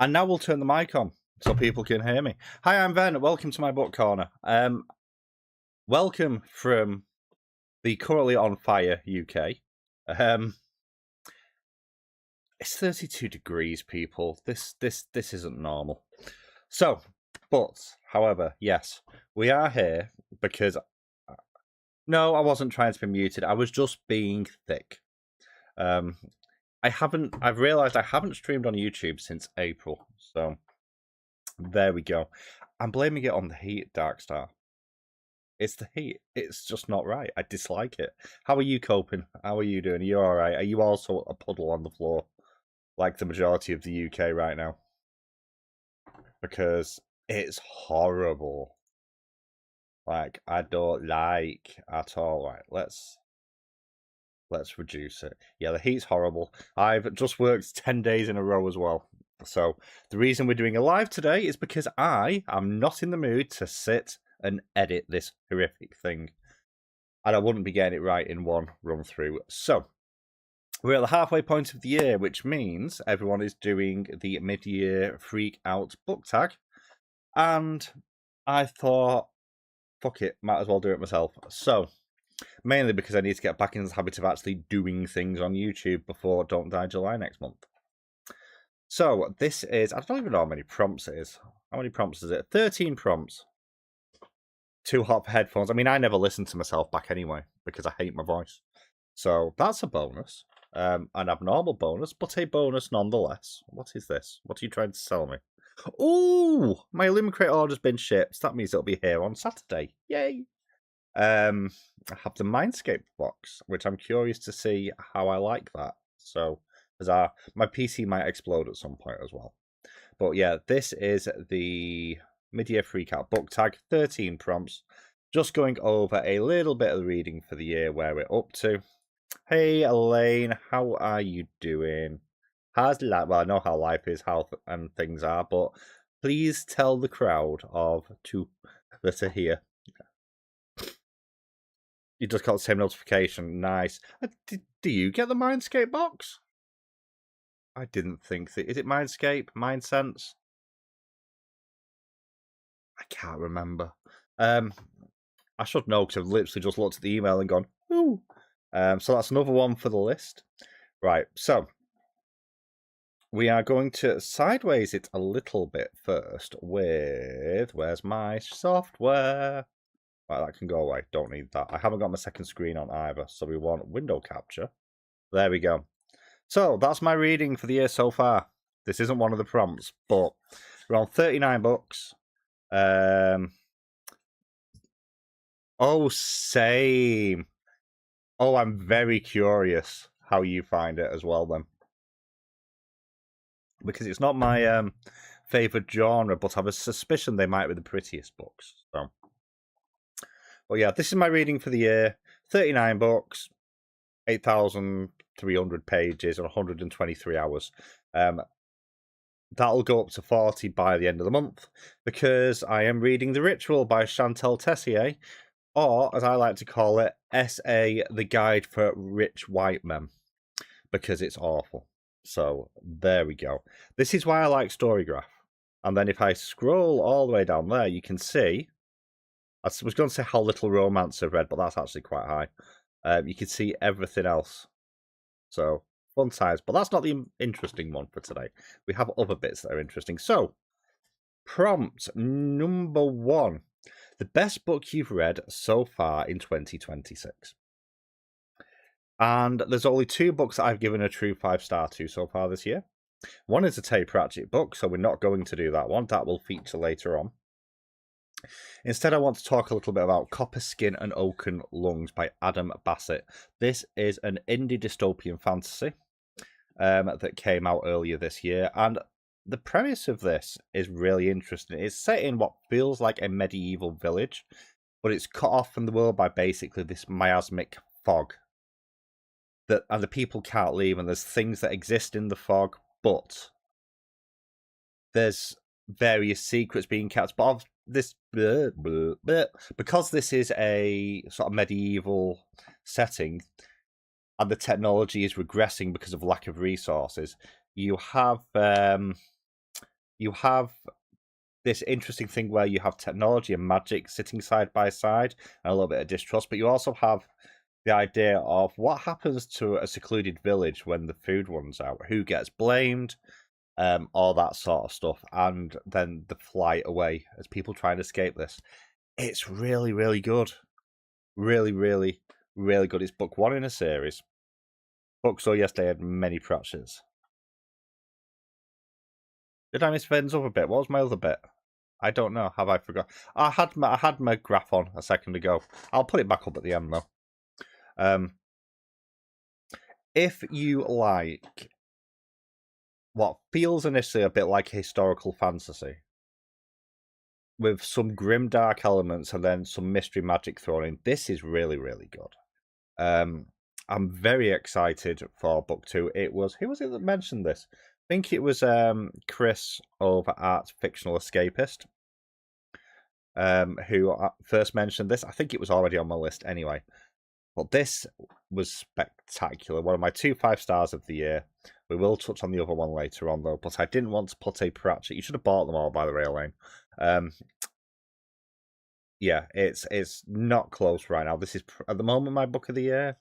And now we'll turn the mic on so people can hear me. Hi, I'm Ben. Welcome to my book corner. Welcome from the currently on fire UK. It's 32 degrees, people. This isn't normal. So, however, yes, we are here because no, I wasn't trying to be muted. I was just being thick. I've realized I haven't streamed on YouTube since April, so there we go. I'm blaming it on the heat, Darkstar. It's the heat. It's just not right. I dislike it. How are you coping? How are you doing? Are you alright? Are you also a puddle on the floor? Like the majority of the UK right now? Because it's horrible. Like, I don't like at all. Right, let's reduce it. Yeah, the heat's horrible. I've just worked 10 days in a row as well. So the reason we're doing a live today is because I am not in the mood to sit and edit this horrific thing. And I wouldn't be getting it right in one run through. So we're at the halfway point of the year, which means everyone is doing the mid-year Freakout book tag. And I thought, fuck it, might as well do it myself. So, mainly because I need to get back in the habit of actually doing things on YouTube before Don't Die July next month. So, this is, I don't even know how many prompts it is. How many prompts is it? 13 prompts. Too hot for headphones. I mean, I never listen to myself back anyway, because I hate my voice. So, that's a bonus. An abnormal bonus, but a bonus nonetheless. What is this? What are you trying to sell me? Ooh, my Illumicrate order's been shipped. That means it'll be here on Saturday. Yay! I have the Mindscape box, which I'm curious to see how I like that. So, my PC might explode at some point as well. But yeah, this is the mid-year Freakout book tag, 13 prompts. Just going over a little bit of the reading for the year, where we're up to. Hey, Elaine, how are you doing? How's life? Well, I know how life is, and things are, but please tell the crowd that are here. You just got the same notification. Nice. Do you get the Mindscape box? I didn't think that. Is it Mindscape? Mindsense? I can't remember. I should know because I've literally just looked at the email and gone, ooh. So that's another one for the list. Right, so we are going to sideways it a little bit first with, where's my software? Right, that can go away. Don't need that. I haven't got my second screen on either, so we want window capture. There we go. So that's my reading for the year so far. This isn't one of the prompts, but around 39 books. Oh, same. Oh, I'm very curious how you find it as well then. Because it's not my favourite genre, but I have a suspicion they might be the prettiest books. So, well, yeah, this is my reading for the year. 39 books, 8,300 pages, and 123 hours. That'll go up to 40 by the end of the month, because I am reading The Ritual by Chantal Tessier, or, as I like to call it, S.A. The Guide for Rich White Men, because it's awful. So, there we go. This is why I like Storygraph. And then if I scroll all the way down there, you can see, I was going to say how little romance I've read, but that's actually quite high. You can see everything else. So, fun size. But that's not the interesting one for today. We have other bits that are interesting. So, prompt number 1. The best book you've read so far in 2026. And there's only 2 books that I've given a true 5-star to so far this year. One is a Terry Pratchett book, so we're not going to do that one. That will feature later on. Instead, I want to talk a little bit about Copper Skin and Oaken Lungs by Adam Bassett. This is an indie dystopian fantasy that came out earlier this year, and the premise of this is really interesting. It's set in what feels like a medieval village, but it's cut off from the world by basically this miasmic fog. And the people can't leave, and there's things that exist in the fog, but there's various secrets being kept. But because this is a sort of medieval setting, and the technology is regressing because of lack of resources, you have you have this interesting thing where you have technology and magic sitting side by side and a little bit of distrust, but you also have the idea of what happens to a secluded village when the food runs out, who gets blamed, all that sort of stuff, and then the flight away as people try and escape this. It's really, really good. Really, really, really good. It's book 1 in a series. Book So Yesterday had many pratchett's. Did I miss Vens up a bit? What was my other bit? I don't know. Have I forgot? I had my graph on a second ago. I'll put it back up at the end though. If you like what feels initially a bit like historical fantasy, with some grim dark elements and then some mystery magic thrown in, this is really, really good. I'm very excited for book 2. It was, who was it that mentioned this? I think it was Chris over at Fictional Escapist, who first mentioned this. I think it was already on my list anyway. But this was spectacular. One of my 2 5-stars of the year. We will touch on the other one later on, though. But I didn't want to put a Pratchett. You should have bought them all, by the way, Elaine. Yeah, it's not close right now. This is, at the moment, my book of the year.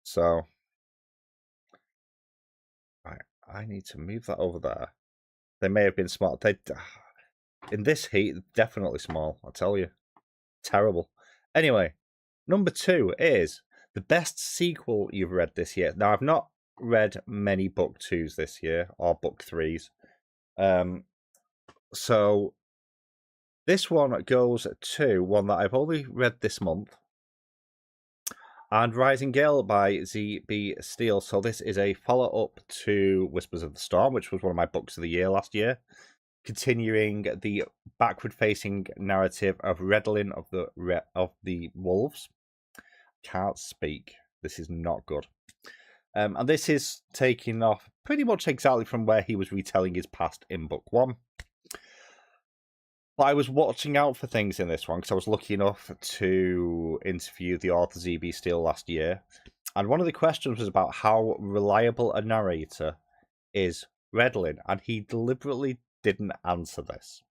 So, right, I need to move that over there. They may have been small. They, in this heat, definitely small, I'll tell you. Terrible. Anyway, number 2 is the best sequel you've read this year. Now, I've not read many book 2s this year, or book 3s. So, this one goes to one that I've only read this month. And Rising Gale by Z.B. Steele. So this is a follow-up to Whispers of the Storm, which was one of my books of the year last year. Continuing the backward-facing narrative of Redlin of the Wolves. Can't speak. This is not good. And this is taking off pretty much exactly from where he was retelling his past in book 1. But I was watching out for things in this one because I was lucky enough to interview the author Z.B. Steele last year. And one of the questions was about how reliable a narrator is Redlin, and he deliberately didn't answer this.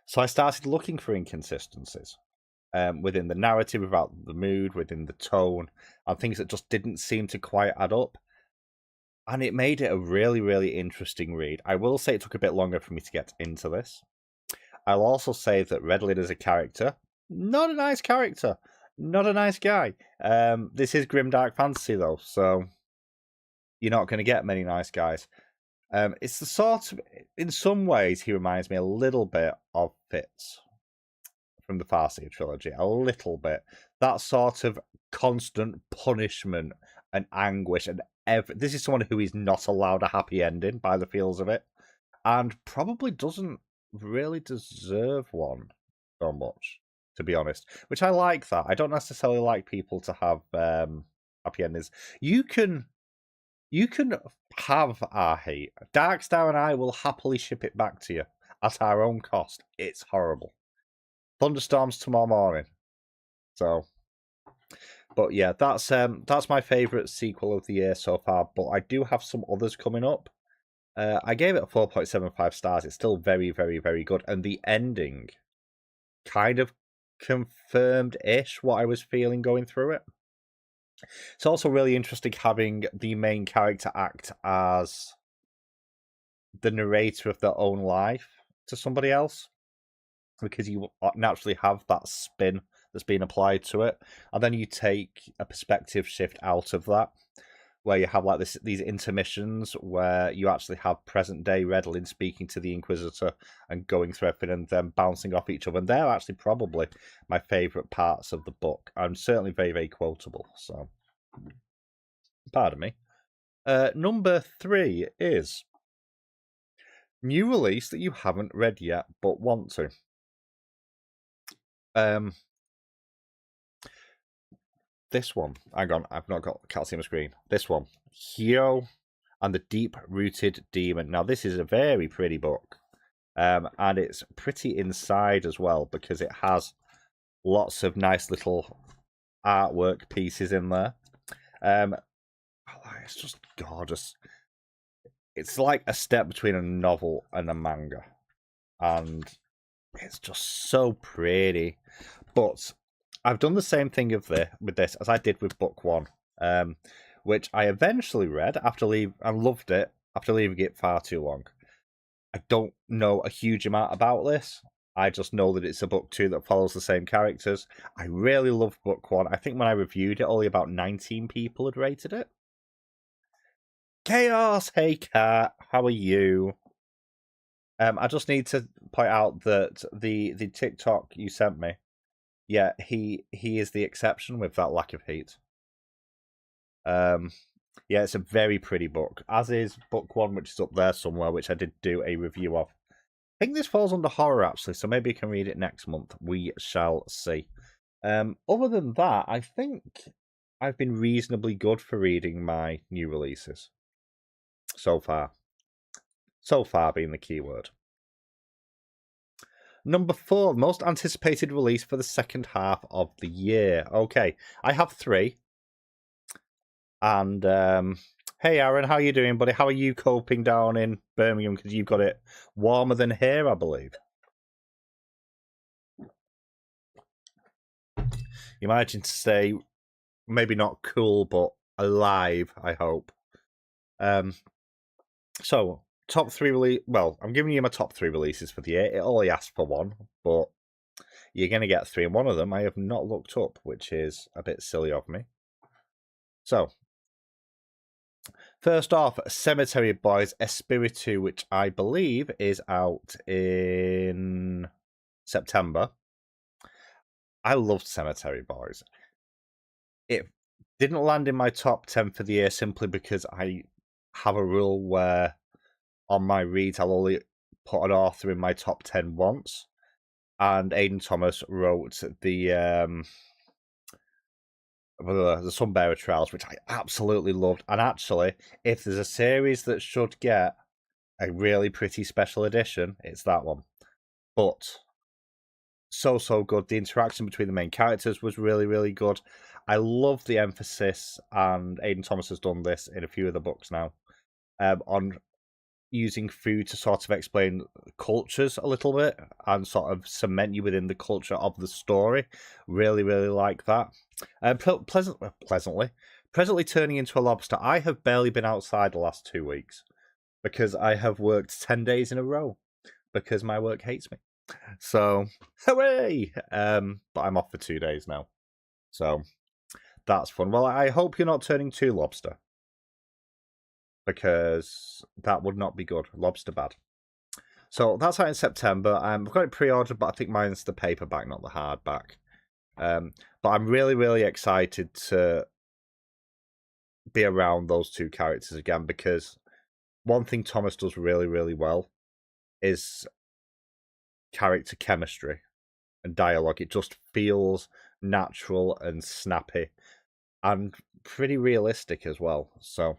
So I started looking for inconsistencies within the narrative, about the mood, within the tone, and things that just didn't seem to quite add up. And it made it a really, really interesting read. I will say it took a bit longer for me to get into this. I'll also say that Redlin as a character, not a nice character, not a nice guy. This is grimdark fantasy though, so you're not going to get many nice guys. It's the sort of, in some ways, he reminds me a little bit of Fitz from the Farseer trilogy, a little bit. That sort of constant punishment and anguish, and this is someone who is not allowed a happy ending by the feels of it, and probably doesn't really deserve one so much, to be honest. Which I like that. I don't necessarily like people to have happy endings. You can have our hate. Darkstar and I will happily ship it back to you at our own cost. It's horrible. Thunderstorms tomorrow morning. So, but yeah, that's my favourite sequel of the year so far. But I do have some others coming up. I gave it a 4.75 stars. It's still very, very, very good. And the ending kind of confirmed-ish what I was feeling going through it. It's also really interesting having the main character act as the narrator of their own life to somebody else, because you naturally have that spin that's being applied to it. And then you take a perspective shift out of that, where you have like these intermissions where you actually have present day Redlin speaking to the Inquisitor and going through everything and then bouncing off each other. And they're actually probably my favourite parts of the book. I'm certainly very, very quotable. So, pardon me. Number 3 is new release that you haven't read yet but want to. This one, hang on, I've not got, can't see my screen. This one, Hyo and the Deep-Rooted Demon. Now, this is a very pretty book, and it's pretty inside as well because it has lots of nice little artwork pieces in there. It's just gorgeous. it's like a step between a novel and a manga, and it's just so pretty. But I've done the same thing with this as I did with book one, which I eventually read and loved it after leaving it far too long. I don't know a huge amount about this. I just know that it's a book two that follows the same characters. I really loved book one. I think when I reviewed it, only about 19 people had rated it. Chaos! Hey, Kat. How are you? I just need to point out that the TikTok you sent me, yeah, he is the exception with that lack of heat. Yeah, it's a very pretty book, as is book one, which is up there somewhere, which I did do a review of. I think this falls under horror, actually, so maybe I can read it next month. We shall see. Other than that, I think I've been reasonably good for reading my new releases so far. So far being the key word. Number 4, most anticipated release for the second half of the year. Okay, I have 3. And hey, Aaron, how are you doing, buddy? How are you coping down in Birmingham? Because you've got it warmer than here, I believe. You managing to stay maybe not cool, but alive, I hope. So, top 3 release. Well, I'm giving you my top 3 releases for the year. It only asked for 1, but you're going to get 3, and one of them I have not looked up, which is a bit silly of me. So, first off, Cemetery Boys Espiritu, which I believe is out in September. I loved Cemetery Boys. It didn't land in my top 10 for the year simply because I have a rule where on my reads I'll only put an author in my top 10 once. And Aidan Thomas wrote the Sunbearer Trials, which I absolutely loved. And actually, if there's a series that should get a really pretty special edition, it's that one. But so good. The interaction between the main characters was really, really good. I love the emphasis, and Aidan Thomas has done this in a few of the books now, on using food to sort of explain cultures a little bit and sort of cement you within the culture of the story. Really, really like that. Presently turning into a lobster. I have barely been outside the last 2 weeks because I have worked 10 days in a row because my work hates me. So, hooray! But I'm off for 2 days now. So, that's fun. Well, I hope you're not turning to lobster, because that would not be good. Lobster bad. So that's out in September. I've got it pre-ordered, but I think mine's the paperback, not the hardback. But I'm really, really excited to be around those 2 characters again, because one thing Thomas does really, really well is character chemistry and dialogue. It just feels natural and snappy and pretty realistic as well. So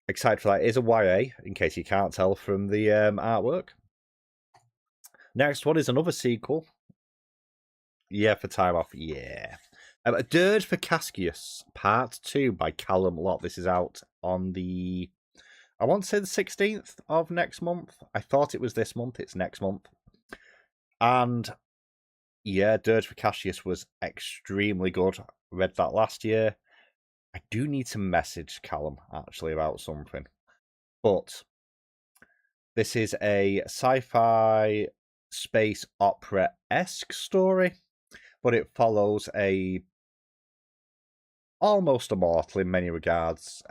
excited for that. It is a YA, in case you can't tell from the artwork. Next one is another sequel. Yeah, for time off. Yeah. A Dirge for Cassius, Part 2 by Callum Lott. This is out on the, I want to say the 16th of next month. I thought it was this month. It's next month. And yeah, Dirge for Cassius was extremely good. I read that last year. I do need to message Callum, actually, about something. But this is a sci-fi space opera-esque story, but it follows a almost immortal in many regards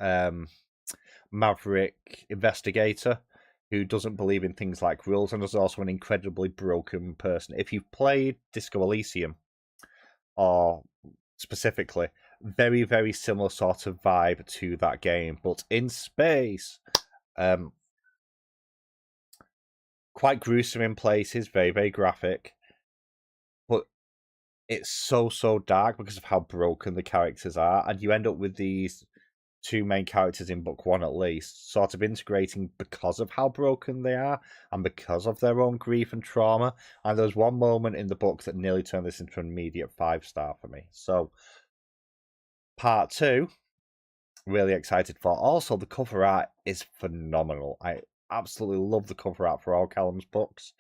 maverick investigator who doesn't believe in things like rules and is also an incredibly broken person. If you've played Disco Elysium, or specifically, very, very similar sort of vibe to that game, but in space. Quite gruesome in places, very, very graphic. But it's so dark because of how broken the characters are, and you end up with these 2 main characters in book 1 at least, sort of integrating because of how broken they are and because of their own grief and trauma. And there's one moment in the book that nearly turned this into an immediate 5-star for me. So, part 2, really excited for. Also, the cover art is phenomenal. I absolutely love the cover art for all Callum's books.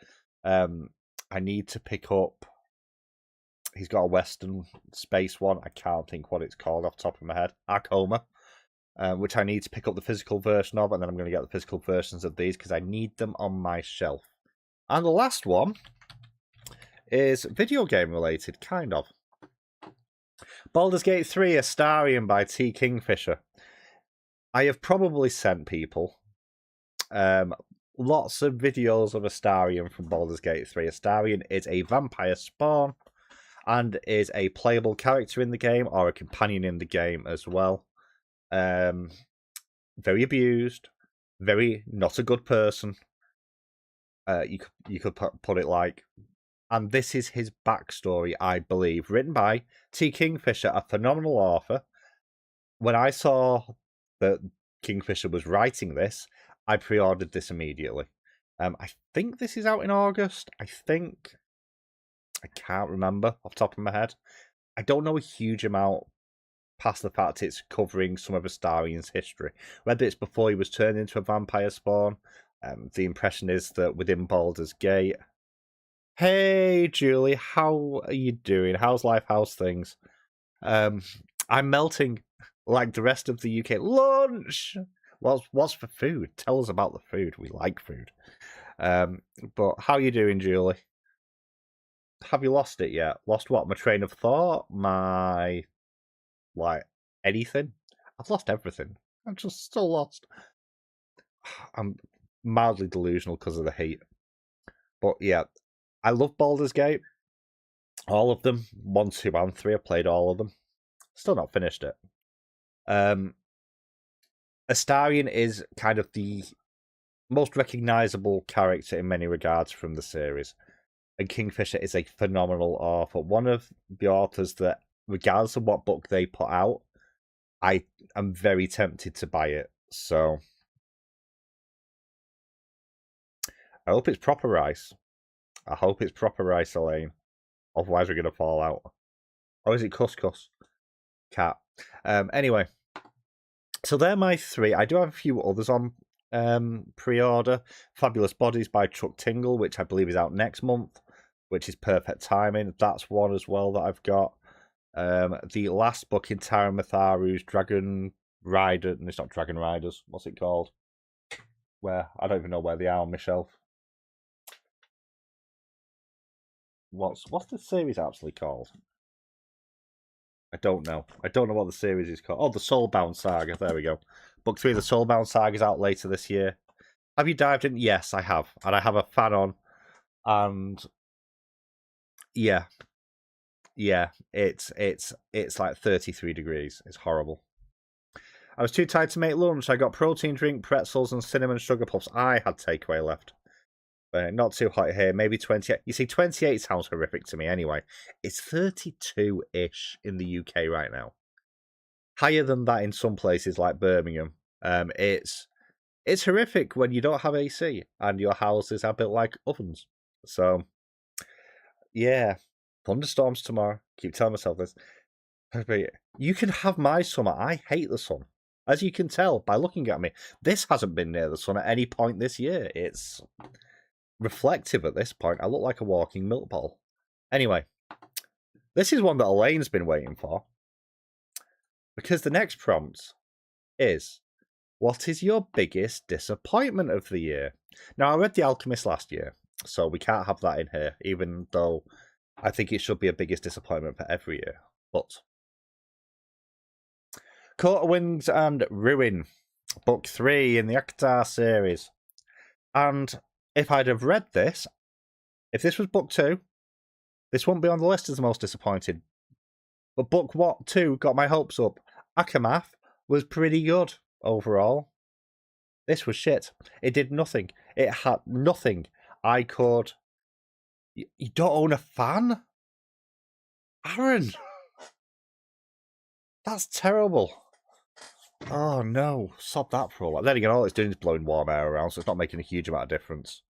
I need to pick up. He's got a Western space one. I can't think what it's called off the top of my head. Arcoma, which I need to pick up the physical version of, and then I'm going to get the physical versions of these because I need them on my shelf. And the last one is video game related, kind of. Baldur's Gate 3 Astarion by T. Kingfisher. I have probably sent people lots of videos of Astarion from Baldur's Gate 3. Astarion is a vampire spawn and is a playable character in the game or a companion in the game as well. Very abused, very not a good person. You could put it like. And this is his backstory, I believe, written by T. Kingfisher, a phenomenal author. When I saw that Kingfisher was writing this, I pre-ordered this immediately. I think this is out in August. I can't remember off the top of my head. I don't know a huge amount past the fact it's covering some of Astarion's history. Whether it's before he was turned into a vampire spawn. The impression is that within Baldur's Gate. Hey, Julie, how are you doing? How's life? How's things? I'm melting like the rest of the UK. Lunch! What's for food? Tell us about the food. We like food. But how are you doing, Julie? Have you lost it yet? Lost what? My train of thought? My... like, anything? I've lost everything. I'm just still lost. I'm mildly delusional because of the heat. But yeah, I love Baldur's Gate. All of them. 1, 2, and 3. I played all of them. Still not finished it. Astarion is kind of the most recognisable character in many regards from the series. And Kingfisher is a phenomenal author. One of the authors that, regardless of what book they put out, I am very tempted to buy it. So I hope it's proper rice. I hope it's proper rice, Elaine. Otherwise we're going to fall out. Or is it couscous? Cat. Anyway. So they're my 3. I do have a few others on pre-order. Fabulous Bodies by Chuck Tingle, which I believe is out next month, which is perfect timing. That's one as well that I've got. The last book in Tara Matharu's Dragon Rider... It's not Dragon Riders. What's it called? Where? I don't even know where they are on my shelf. What's the series actually called? I don't know. I don't know what the series is called. Oh, the Soulbound Saga. There we go. Book 3 of the Soulbound Saga is out later this year. Have you dived in? Yes, I have. And I have a fan on. And yeah. Yeah, it's like 33 degrees. It's horrible. I was too tired to make lunch. I got protein drink, pretzels, and cinnamon sugar puffs. I had takeaway left. Not too hot here, maybe 28. You see, 28 sounds horrific to me anyway. It's 32-ish in the UK right now. Higher than that in some places like Birmingham. It's horrific when you don't have AC and your houses are built like ovens. So, yeah. Thunderstorms tomorrow. Keep telling myself this. You can have my summer. I hate the sun. As you can tell by looking at me. This hasn't been near the sun at any point this year. It's reflective at this point. I look like a walking milk bottle. Anyway, this is one that Elaine's been waiting for. Because the next prompt is, what is your biggest disappointment of the year? Now, I read The Alchemist last year, so we can't have that in here, even though I think it should be a biggest disappointment for every year. But Court of Wings and Ruin, Book 3 in the Akhtar series. And if I'd have read this, if this was Book 2, this wouldn't be on the list as the most disappointed. But Book 2 got my hopes up. Akamath was pretty good overall. This was shit. It did nothing. It had nothing. I could... You don't own a fan? Aaron! That's terrible. Oh no, sod that for all that. Then again, all it's doing is blowing warm air around, so it's not making a huge amount of difference.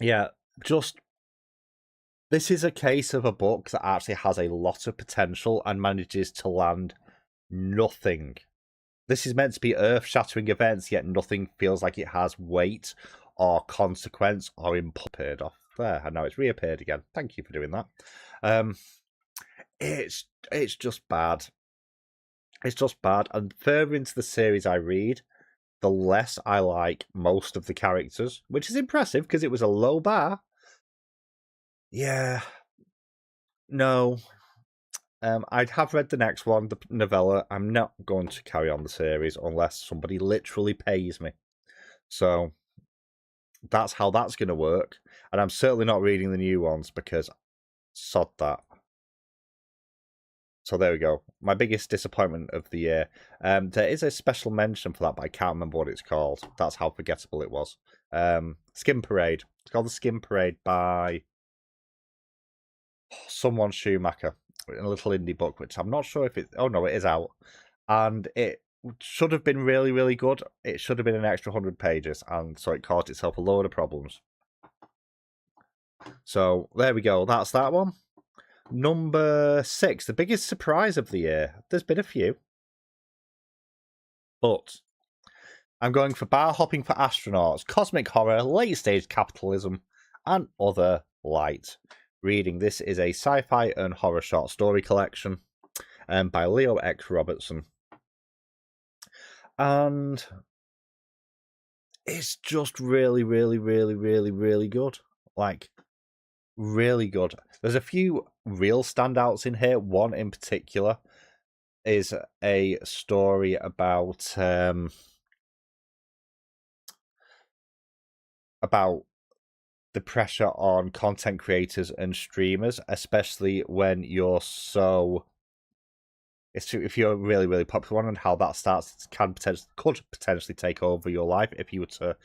Yeah, just... This is a case of a book that actually has a lot of potential and manages to land Nothing. This is meant to be earth-shattering events, yet nothing feels like it has weight or consequence or appeared off there. And now it's reappeared again. Thank you for doing that. It's just bad. It's just bad. And further into the series I read, the less I like most of the characters, which is impressive because it was a low bar. Yeah. No. I'd have read the next one, the novella. I'm not going to carry on the series unless somebody literally pays me. So that's how that's going to work. And I'm certainly not reading the new ones because sod that. So there we go. My biggest disappointment of the year. There is a special mention for that, but I can't remember what it's called. That's how forgettable it was. Skin Parade. It's called The Skin Parade by someone Schumacher. A little indie book, which I'm not sure if it... Oh, no, it is out. And it should have been really, really good. It should have been an extra 100 pages, and so it caused itself a load of problems. So, there we go. That's that one. Number 6, the biggest surprise of the year. There's been a few. But I'm going for Bar Hopping for Astronauts, Cosmic Horror, Late Stage Capitalism, and Other Light. Reading, this is a sci-fi and horror short story collection by Leo X. Robertson. And it's just really, really, really, really, really good. Like, really good. There's a few real standouts in here. One in particular is a story about the pressure on content creators and streamers, especially when you're so... if you're a really, really popular one, and how that could potentially take over your life if you were to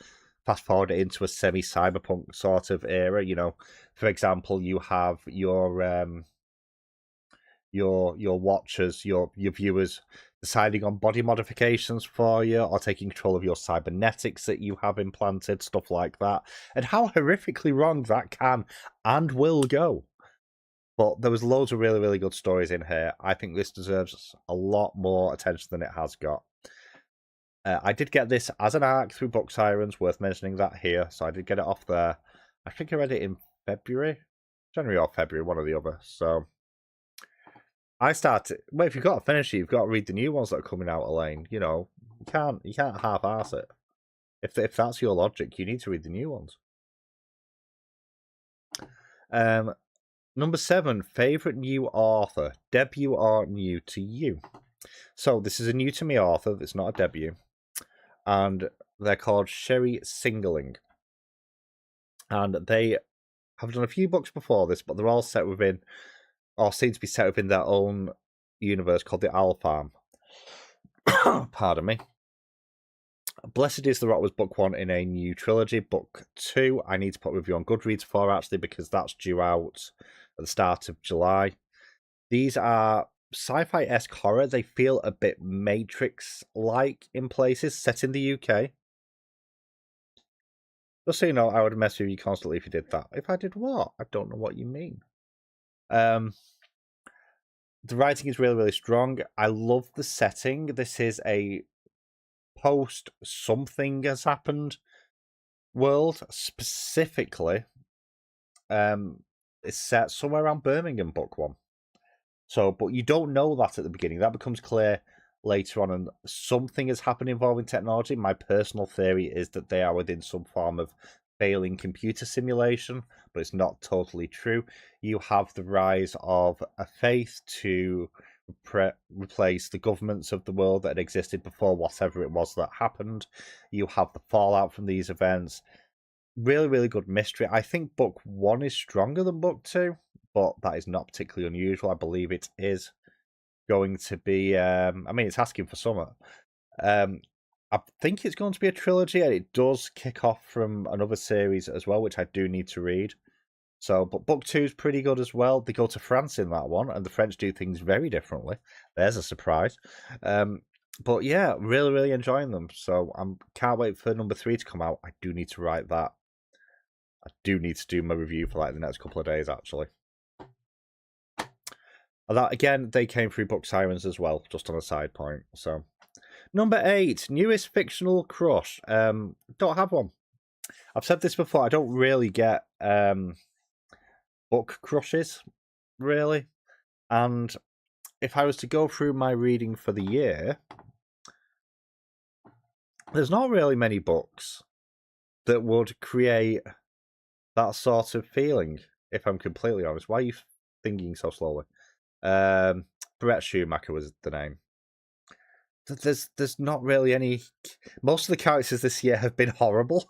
fast forward it into a semi-cyberpunk sort of era. You know, for example, you have your watchers, your viewers deciding on body modifications for you, or taking control of your cybernetics that you have implanted, stuff like that, and how horrifically wrong that can and will go. But there was loads of really, really good stories in here. I think this deserves a lot more attention than it has got. I did get this as an arc through Book Sirens, worth mentioning that here, so I did get it off there. I think I read it in January or February, one or the other. So I started. Well, if you've got to finish it, you've got to read the new ones that are coming out, Elaine. You know, you can't half-arse it. If that's your logic, you need to read the new ones. Number 7, favorite new author, debut or new to you. So this is a new to me author. It's not a debut, and they're called Sherry Singling, and they have done a few books before this, but they're all set within, or seem to be set within their own universe called the Owl Farm. Pardon me. Blessed is the Rock was book 1 in a new trilogy. Book 2, I need to put a review on Goodreads for, actually, because that's due out at the start of July. These are sci-fi-esque horror. They feel a bit Matrix-like in places, set in the UK. Just so you know, I would mess with you constantly if you did that. If I did what? I don't know what you mean. The writing is really, really strong. I love the setting. This is a post something has happened world. Specifically, it's set somewhere around Birmingham, book 1. So, but you don't know that at the beginning. That becomes clear later on, and something has happened involving technology. My personal theory is that they are within some form of failing computer simulation, but it's not totally true. You have the rise of a faith to replace the governments of the world that had existed before whatever it was that happened. You have the fallout from these events. Really, really good mystery. I think book 1 is stronger than book 2, but that is not particularly unusual. I believe it is going to be... I mean, it's asking for summer. I think it's going to be a trilogy, and it does kick off from another series as well, which I do need to read. So, but book 2 is pretty good as well. They go to France in that one, and the French do things very differently. There's a surprise. But yeah, really, really enjoying them. So I can't wait for number 3 to come out. I do need to write that. I do need to do my review for like the next couple of days, actually. That again, they came through Book Sirens as well, just on a side point. So, number 8, newest fictional crush. Don't have one. I've said this before. I don't really get book crushes, really. And if I was to go through my reading for the year, there's not really many books that would create that sort of feeling, if I'm completely honest. Why are you thinking so slowly? Brett Schumacher was the name. There's not really any. Most of the characters this year have been horrible,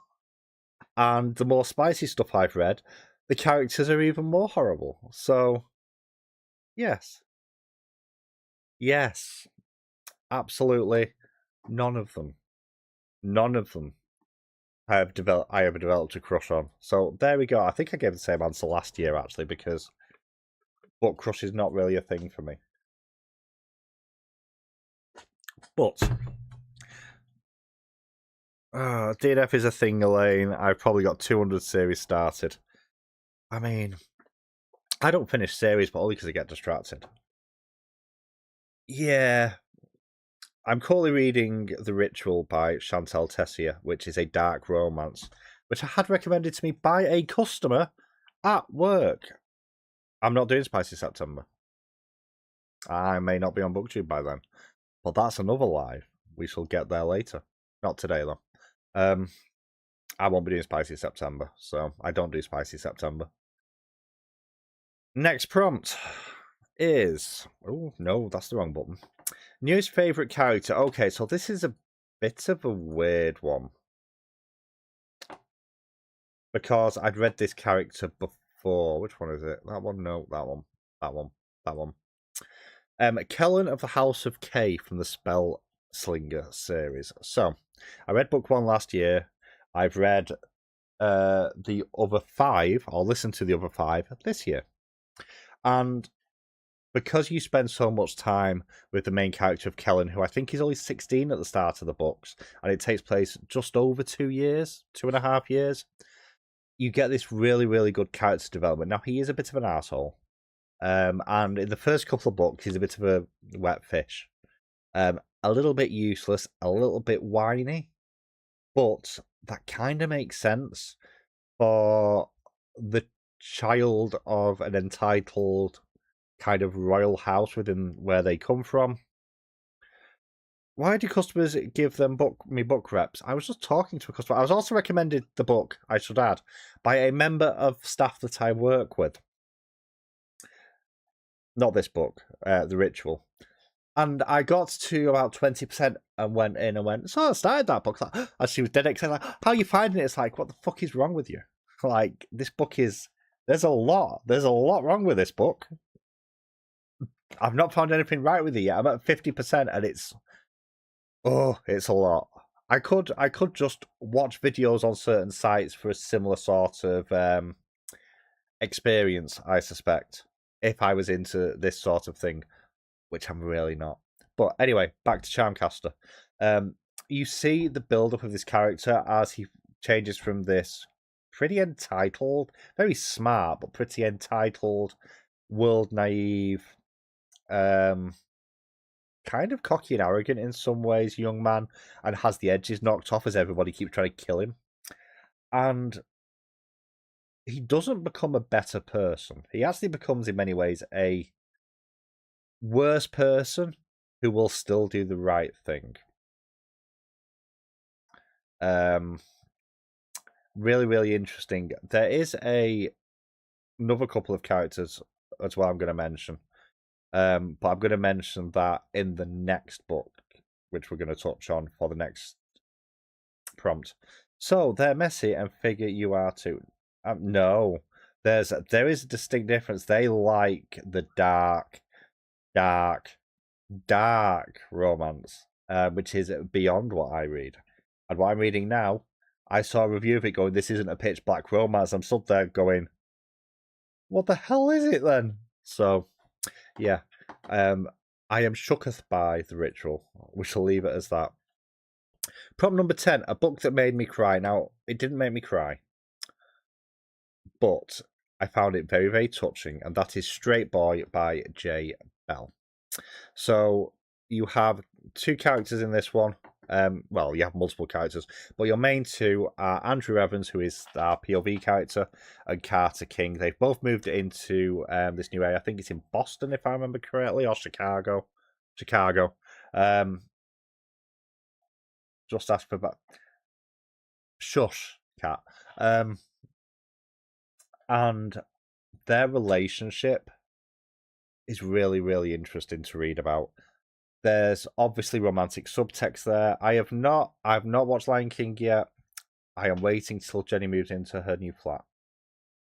and the more spicy stuff I've read, the characters are even more horrible. So, yes, absolutely, none of them. I have developed a crush on. So there we go. I think I gave the same answer last year actually, because book crush is not really a thing for me. But DNF is a thing, Elaine. I've probably got 200 series started. I mean, I don't finish series, but only because I get distracted. Yeah. I'm currently reading The Ritual by Chantal Tessier, which is a dark romance, which I had recommended to me by a customer at work. I'm not doing Spicy September. I may not be on BookTube by then. But that's another live. We shall get there later. Not today, though. I won't be doing Spicy September, so I don't do Spicy September. Next prompt is... Oh, no, that's the wrong button. Newest favourite character. Okay, so this is a bit of a weird one. Because I'd read this character before. Which one is it? That one? No, that one. That one. That one. Kellen of the House of K from the Spell Slinger series. So, I read book 1 last year. I've read the other 5, or listened to the other 5 this year. And because you spend so much time with the main character of Kellen, who I think is only 16 at the start of the books, and it takes place just over 2 years, 2.5 years, you get this really, really good character development. Now, he is a bit of an asshole. And in the first couple of books, he's a bit of a wet fish. A little bit useless, a little bit whiny, but that kind of makes sense for the child of an entitled kind of royal house within where they come from. Why do customers give them book reps? I was just talking to a customer. I was also recommended the book, I should add, by a member of staff that I work with. Not this book, The Ritual. And I got to about 20% and went in and went, so I started that book. And she was dead excited, like, how are you finding it? It's like, what the fuck is wrong with you? Like, this book is, there's a lot wrong with this book. I've not found anything right with it yet. I'm at 50% and it's a lot. I could just watch videos on certain sites for a similar sort of experience, I suspect, if I was into this sort of thing, which I'm really not. But anyway, back to Charmcaster. You see the build-up of this character as he changes from this pretty entitled, very smart, but pretty entitled, world naive, kind of cocky and arrogant in some ways, young man, and has the edges knocked off as everybody keeps trying to kill him. And he doesn't become a better person. He actually becomes, in many ways, a worse person who will still do the right thing. Really, really interesting. There is another couple of characters as well I'm going to mention. But I'm going to mention that in the next book, which we're going to touch on for the next prompt. So they're messy and figure you are too. No, there is a distinct difference. They like the dark romance, which is beyond what I read. And what I'm reading now, I saw a review of it going, this isn't a pitch black romance. I'm stood there going, what the hell is it then? So, yeah. I am shooketh by The Ritual. We shall leave it as that. Prompt number 10, a book that made me cry. Now, it didn't make me cry, but I found it very, very touching, and that is Straight Boy by J. Bell. So you have two characters in this one. Well, you have multiple characters, but your main two are Andrew Evans, who is our POV character, and Carter King. They've both moved into this new area. I think it's in Boston, if I remember correctly, or Chicago. Chicago. Just ask for that. Shush, cat. And their relationship is really, really interesting to read about. There's obviously romantic subtext there. I've not watched Lion King yet. I am waiting till Jenny moves into her new flat.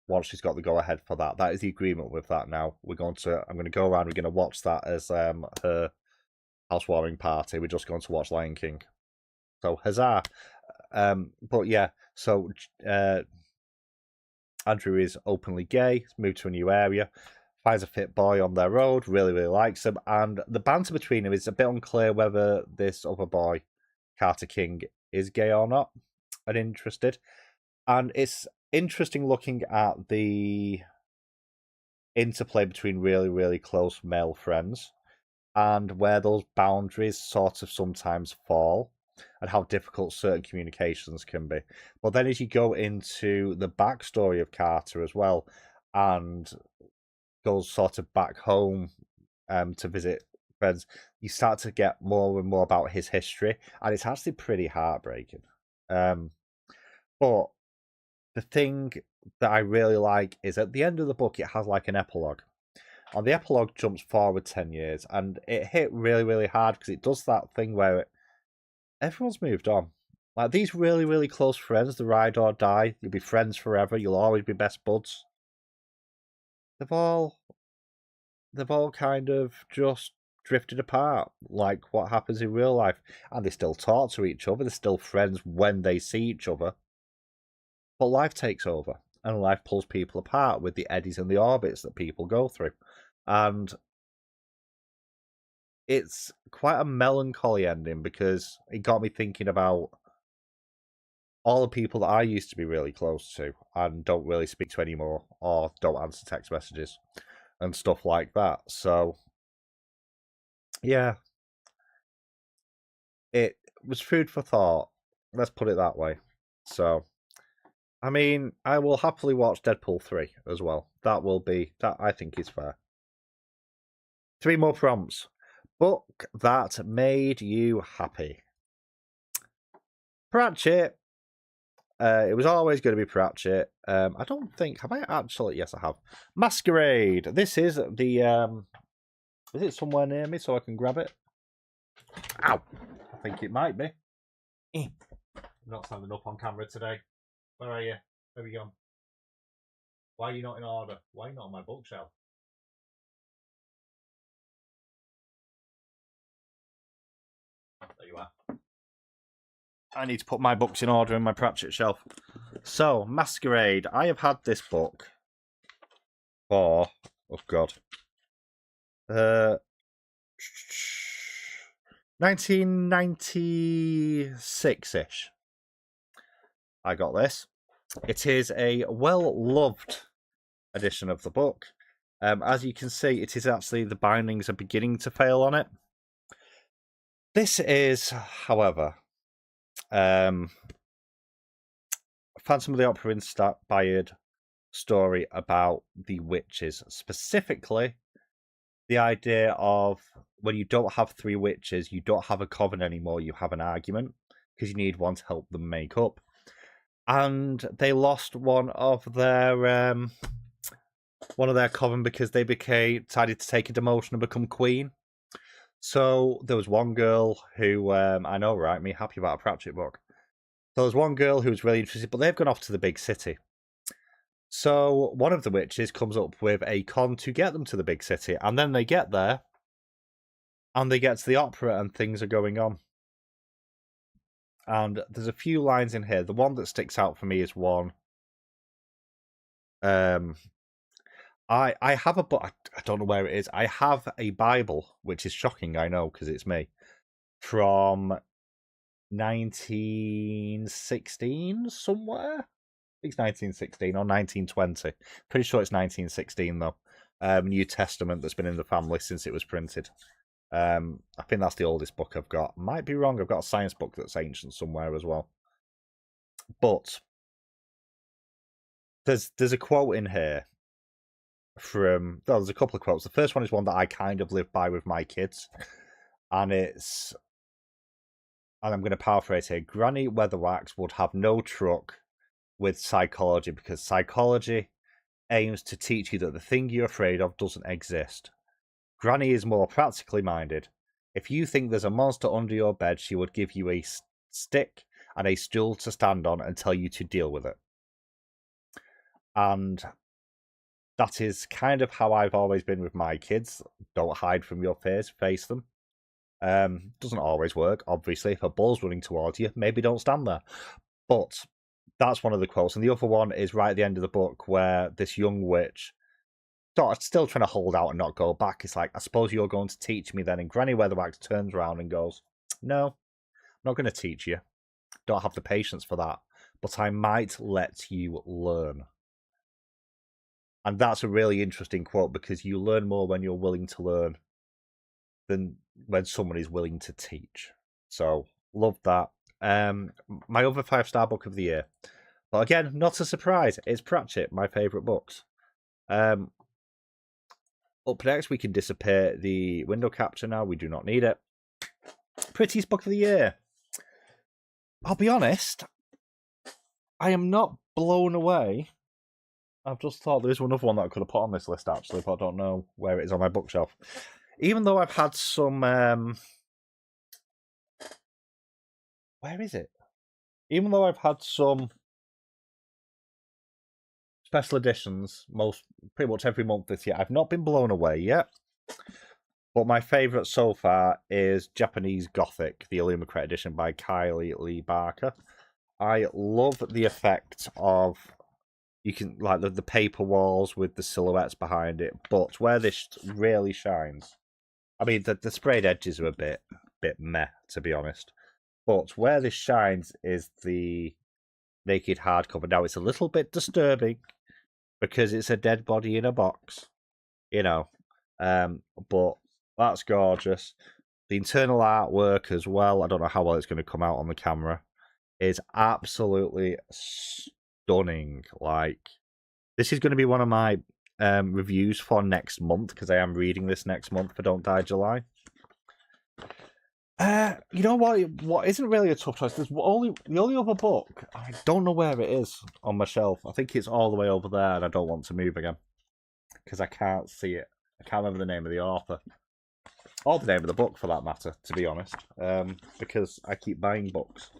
Once she's got the go ahead for that. That is the agreement with that now. I'm going to go around, we're gonna watch that as her housewarming party. We're just going to watch Lion King. So huzzah. But yeah, so Andrew is openly gay, moved to a new area, finds a fit boy on their road, really, really likes him, and the banter between them is a bit unclear whether this other boy, Carter King, is gay or not, and interested. And it's interesting looking at the interplay between really, really close male friends and where those boundaries sort of sometimes fall and how difficult certain communications can be. But then as you go into the backstory of Carter as well, and goes sort of back home to visit friends, you start to get more and more about his history, and it's actually pretty heartbreaking. But the thing that I really like is at the end of the book, it has like an epilogue. And the epilogue jumps forward 10 years, and it hit really, really hard because it does that thing where everyone's moved on. Like these really, really close friends, the ride or die, you'll be friends forever, you'll always be best buds. They've all kind of just drifted apart, like what happens in real life. And they still talk to each other, they're still friends when they see each other. But life takes over, and life pulls people apart with the eddies and the orbits that people go through. And it's quite a melancholy ending because it got me thinking about all the people that I used to be really close to and don't really speak to anymore, or don't answer text messages and stuff like that. So, yeah, it was food for thought. Let's put it that way. So, I mean, I will happily watch Deadpool 3 as well. That I think is fair. 3 more prompts. Book that made you happy. Pratchett. It was always going to be Pratchett. I don't think... Have I actually... Yes, I have. Masquerade. This is the... Is it somewhere near me so I can grab it? Ow! I think it might be. I'm not standing up on camera today. Where are you? Where are you gone? Why are you not in order? Why are you not on my bookshelf? There you are. I need to put my books in order in my Pratchett shelf. So, Masquerade. I have had this book for... Oh, God. 1996-ish. I got this. It is a well-loved edition of the book. As you can see, it is actually the bindings are beginning to fail on it. This is, however, Phantom of the Opera inspired story about the witches, specifically the idea of when you don't have 3 witches, you don't have a coven anymore, you have an argument because you need one to help them make up. And they lost one of their coven because they decided to take a demotion and become queen. So there was one girl who, I know, right? Me happy about a Pratchett book. There was one girl who was really interested, but they've gone off to the big city. So one of the witches comes up with a con to get them to the big city, and then they get there, and they get to the opera, and things are going on. And there's a few lines in here. The one that sticks out for me is one. I have a book. I don't know where it is. I have a Bible, which is shocking, I know, because it's me, from 1916 somewhere. it's 1916 or 1920. Pretty sure it's 1916 though. New Testament that's been in the family since it was printed. I think that's the oldest book I've got. Might be wrong. I've got a science book that's ancient somewhere as well. But there's a quote in here from. There's a couple of quotes. The first one is one that I kind of live by with my kids, and it's. And I'm going to paraphrase here. Granny Weatherwax would have no truck with psychology because psychology aims to teach you that the thing you're afraid of doesn't exist. Granny is more practically minded. If you think there's a monster under your bed, she would give you a stick and a stool to stand on and tell you to deal with it. And that is kind of how I've always been with my kids. Don't hide from your fears, face them. Doesn't always work, obviously. If a bull's running towards you, maybe don't stand there. But that's one of the quotes. And the other one is right at the end of the book where this young witch still trying to hold out and not go back. It's like, I suppose you're going to teach me then. And Granny Weatherwax turns around and goes, no, I'm not going to teach you. Don't have the patience for that. But I might let you learn. And that's a really interesting quote because you learn more when you're willing to learn than when someone is willing to teach. So, love that. My other 5-star book of the year. But again, not a surprise. It's Pratchett, my favourite books. Up next, we can disappear the window capture now. We do not need it. Prettiest book of the year. I'll be honest. I am not blown away. I've just thought there's another one that I could have put on this list, actually, but I don't know where it is on my bookshelf. Even though I've had some... where is it? Even though I've had some special editions pretty much every month this year, I've not been blown away yet. But my favourite so far is Japanese Gothic, the Illumicrate edition by Kylie Lee Barker. I love the effect of... You can, like, the paper walls with the silhouettes behind it, but where this really shines... I mean, the sprayed edges are a bit meh, to be honest. But where this shines is the naked hardcover. Now, it's a little bit disturbing because it's a dead body in a box, you know. But that's gorgeous. The internal artwork as well, I don't know how well it's going to come out on the camera, is absolutely stunning. Like, this is going to be one of my reviews for next month because I am reading this next month for Don't Die July. You know what isn't really a tough choice? There's the only other book, I don't know where it is on my shelf. I think it's all the way over there and I don't want to move again because I can't see it. I can't remember the name of the author or the name of the book for that matter, to be honest, because I keep buying books.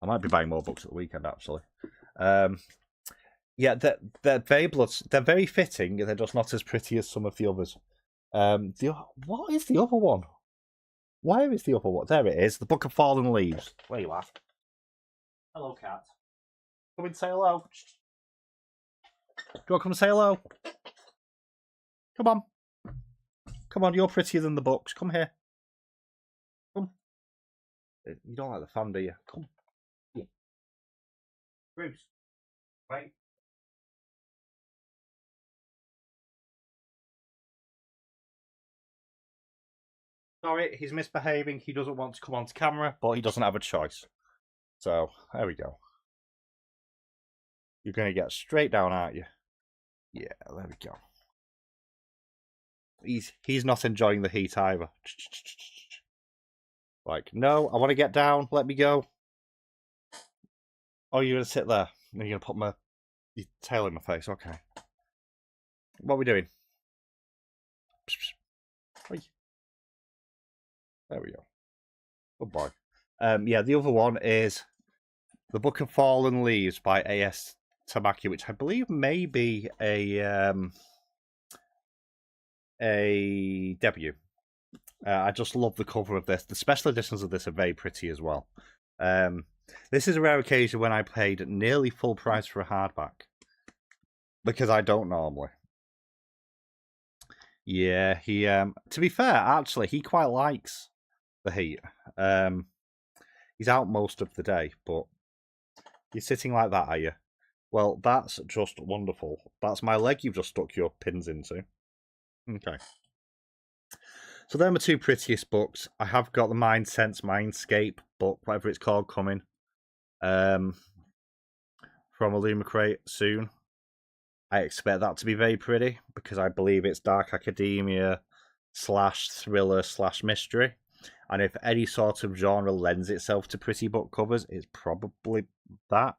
I might be buying more books at the weekend, actually. Yeah, they're very fitting. They're just not as pretty as some of the others. What is the other one? Where is the other one? There it is. The Book of Fallen Leaves. Where you at? Hello, cat. Come and say hello. Do you want to come and say hello? Come on. Come on, you're prettier than the books. Come here. Come. You don't like the fan, do you? Come. Yeah. Bruce. Wait. Sorry, he's misbehaving. He doesn't want to come onto camera, but he doesn't have a choice. So, there we go. You're going to get straight down, aren't you? Yeah, there we go. He's not enjoying the heat either. Like, no, I want to get down. Let me go. Oh, you're going to sit there. And you're going to put your tail in my face. Okay. What are we doing? There we go. Good boy. Yeah, the other one is The Book of Fallen Leaves by A.S. Tamaki, which I believe may be a debut. I just love the cover of this. The special editions of this are very pretty as well. This is a rare occasion when I paid nearly full price for a hardback. Because I don't normally. Yeah, he to be fair, actually, he quite likes the heat. He's out most of the day, but you're sitting like that, are you? Well, that's just wonderful. That's my leg you've just stuck your pins into. Okay. So they're my two prettiest books. I have got the Mindscape book, whatever it's called, coming from Illumicrate soon. I expect that to be very pretty because I believe it's dark academia / thriller / mystery. And if any sort of genre lends itself to pretty book covers, it's probably that.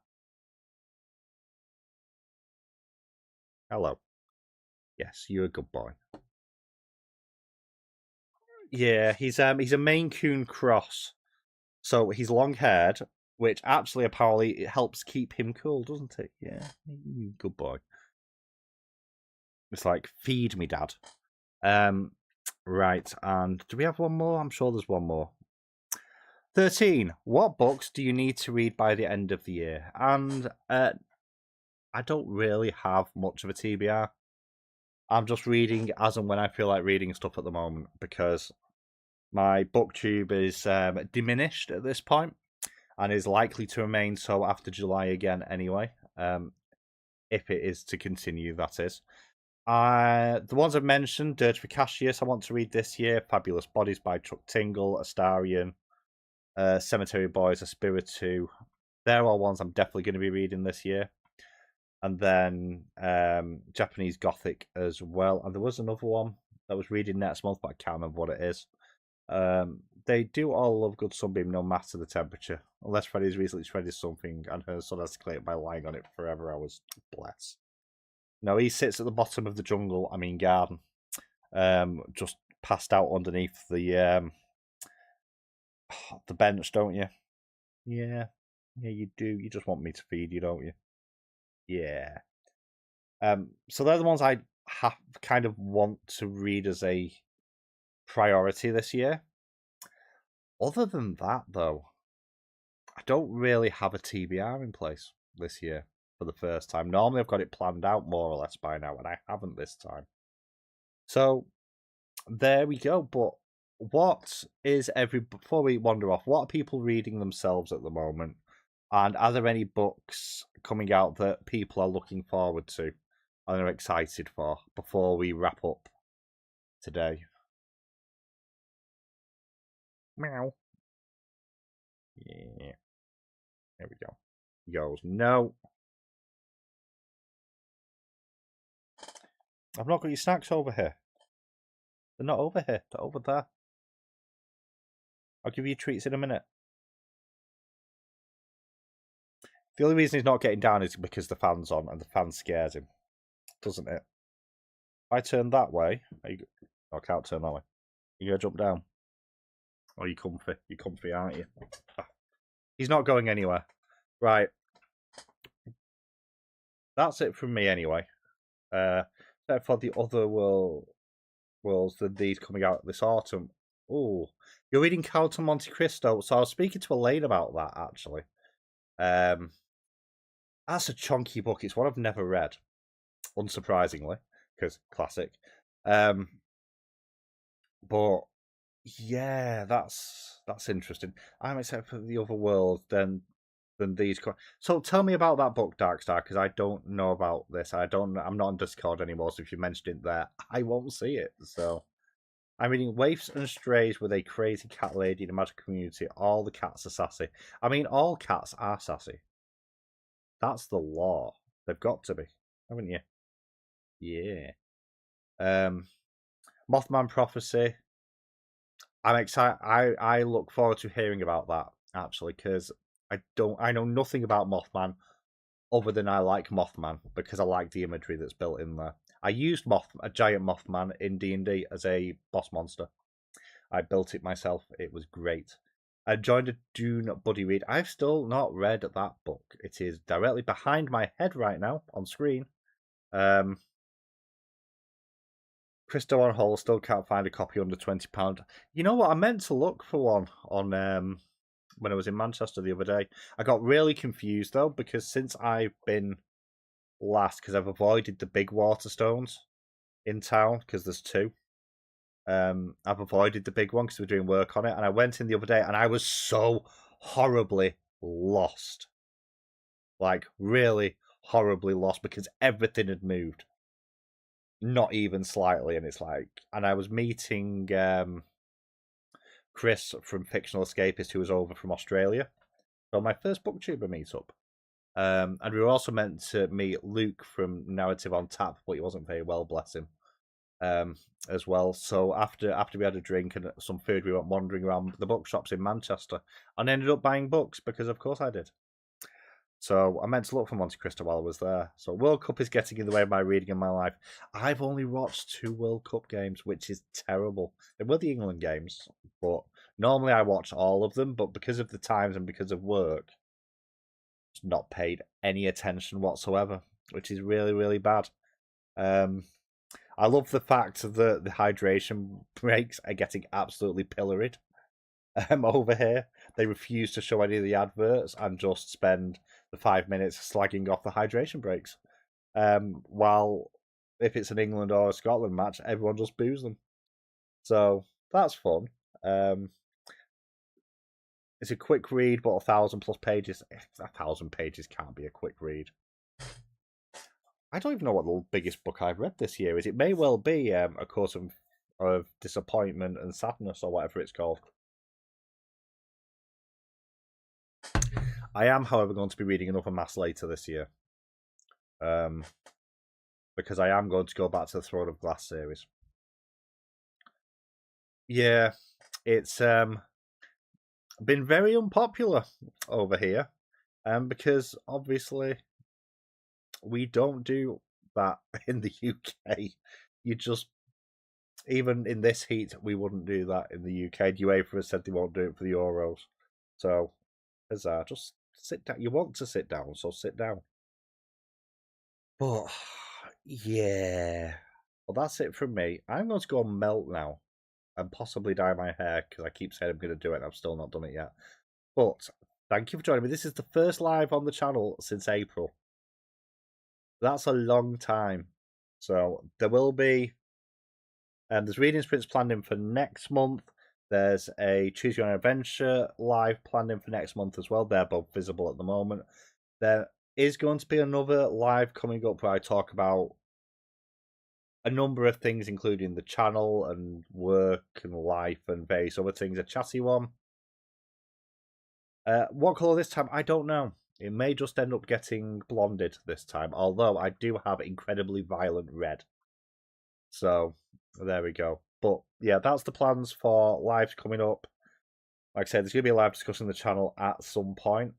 Hello. Yes, you're a good boy. Yeah, he's a Maine Coon cross. So he's long haired, which actually apparently it helps keep him cool, doesn't it? Yeah, good boy. It's like, feed me, Dad. Right, and do we have one more? I'm sure there's one more. 13. What books do you need to read by the end of the year? And I don't really have much of a TBR. I'm just reading as and when I feel like reading stuff at the moment because my booktube is diminished at this point and is likely to remain so after July again anyway. If it is to continue, that is. The ones I've mentioned, Dirge for Cassius, I want to read this year. Fabulous Bodies by Chuck Tingle, Astarion, Cemetery Boys, Espiritu. They're all ones I'm definitely going to be reading this year. And then Japanese Gothic as well. And there was another one that I was reading next month, but I can't remember what it is. They do all love good Sunbeam no matter the temperature. Unless Freddie's recently shredded something and her son has to clear it by lying on it forever. I was blessed. No, he sits at the bottom of the jungle, garden. Just passed out underneath the bench, don't you? Yeah. Yeah, you do. You just want me to feed you, don't you? Yeah. So they're the ones I kind of want to read as a priority this year. Other than that, though, I don't really have a TBR in place this year for the first time. Normally, I've got it planned out more or less by now, and I haven't this time. So there we go. But what is before we wander off, what are people reading themselves at the moment? And are there any books coming out that people are looking forward to and are excited for before we wrap up today? Meow. Yeah. There we go. He goes, no. I've not got your snacks over here. They're not over here. They're over there. I'll give you treats in a minute. The only reason he's not getting down is because the fan's on and the fan scares him, doesn't it? If I turn that way, I can't turn that way. You gonna jump down? Oh, you comfy. You're comfy, aren't you? He's not going anywhere. Right. That's it from me anyway. For the other worlds than these coming out this autumn. Oh, you're reading Count of Monte Cristo. So I was speaking to Elaine about that actually. That's a chunky book. It's one I've never read, unsurprisingly, because classic. But yeah, that's interesting. I'm excited for the other world than these. So tell me about that book, Darkstar, because I don't know about this. I'm not on Discord anymore, so if you mentioned it there, I won't see it. So I'm reading Waifs and Strays with a crazy cat lady in a magic community. All the cats are sassy. I mean, all cats are sassy. That's the law. They've got to be, haven't you? Yeah. Mothman Prophecy. I'm excited. I look forward to hearing about that actually, because I know nothing about Mothman other than I like Mothman because I like the imagery that's built in there. I used a giant Mothman in D&D as a boss monster. I built it myself. It was great. I joined a Dune buddy read. I've still not read that book. It is directly behind my head right now on screen. Christo on hold, still can't find a copy under £20. You know what? I meant to look for one on when I was in Manchester the other day. I got really confused though because since I've been last, because I've avoided the big Waterstones in town because there's two. I've avoided the big one because we're doing work on it, and I went in the other day and I was so horribly lost, like really horribly lost because everything had moved. Not even slightly, and it's like, and I was meeting Chris from Fictional Escapist, who was over from Australia, so my first booktuber meetup. And we were also meant to meet Luke from Narrative on Tap, but he wasn't very well, bless him, as well. So after we had a drink and some food, we went wandering around the bookshops in Manchester and ended up buying books because, of course, I did. So I meant to look for Monte Cristo while I was there. So World Cup is getting in the way of my reading in my life. I've only watched 2 World Cup games, which is terrible. They were the England games, but normally I watch all of them. But because of the times and because of work, it's not paid any attention whatsoever, which is really, really bad. I love the fact that the hydration breaks are getting absolutely pilloried over here. They refuse to show any of the adverts and just spend the 5 minutes slagging off the hydration breaks. While if it's an England or a Scotland match, everyone just boos them. So that's fun. It's a quick read, but 1,000+ pages. 1,000 pages can't be a quick read. I don't even know what the biggest book I've read this year is. It may well be A Course of Disappointment and Sadness, or whatever it's called. I am, however, going to be reading another mass later this year. Because I am going to go back to the Throne of Glass series. Yeah, it's been very unpopular over here. Because obviously we don't do that in the UK. You just, even in this heat, we wouldn't do that in the UK. UEFA has said they won't do it for the Euros. So, huzzah, just sit down. You want to sit down, so sit down. But, yeah. Well, that's it from me. I'm going to go and melt now and possibly dye my hair because I keep saying I'm going to do it and I've still not done it yet. But thank you for joining me. This is the first live on the channel since April. That's a long time. So there will be there's reading sprints planned in for next month. There's a Choose Your Own Adventure live planned in for next month as well. They're both visible at the moment. There is going to be another live coming up where I talk about a number of things, including the channel and work and life and various other things. A chatty one. What colour this time? I don't know. It may just end up getting blonded this time, although I do have incredibly violent red. So, there we go. But, yeah, that's the plans for lives coming up. Like I said, there's going to be a live discussion on the channel at some point.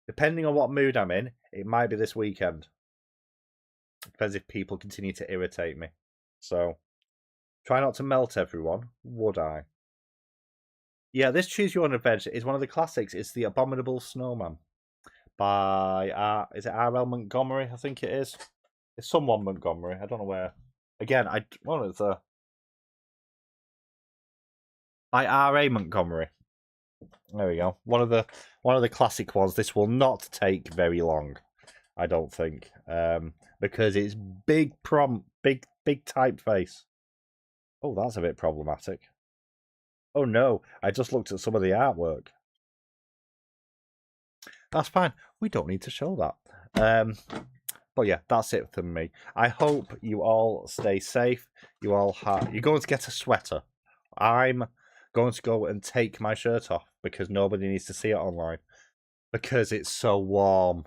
Depending on what mood I'm in, it might be this weekend. It depends if people continue to irritate me. So, try not to melt everyone, would I? Yeah, this Choose Your Own Adventure is one of the classics. It's The Abominable Snowman by, is it R.L. Montgomery? I think it is. It's someone Montgomery. I don't know where. Again, it's by R.A. Montgomery. There we go. One of the classic ones. This will not take very long, I don't think, because it's big typeface. Oh, that's a bit problematic. Oh no, I just looked at some of the artwork. That's fine. We don't need to show that. But yeah, that's it from me. I hope you all stay safe. You're going to get a sweater. I'm going to go and take my shirt off because nobody needs to see it online because it's so warm.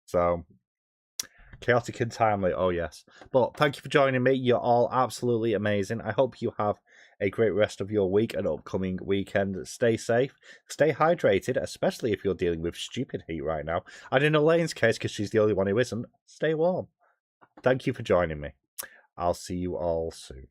So chaotic and timely, oh yes. But thank you for joining me. You're all absolutely amazing. I hope you have a great rest of your week and upcoming weekend. Stay safe, stay hydrated, especially if you're dealing with stupid heat right now. And in Elaine's case, because she's the only one who isn't, stay warm. Thank you for joining me. I'll see you all soon.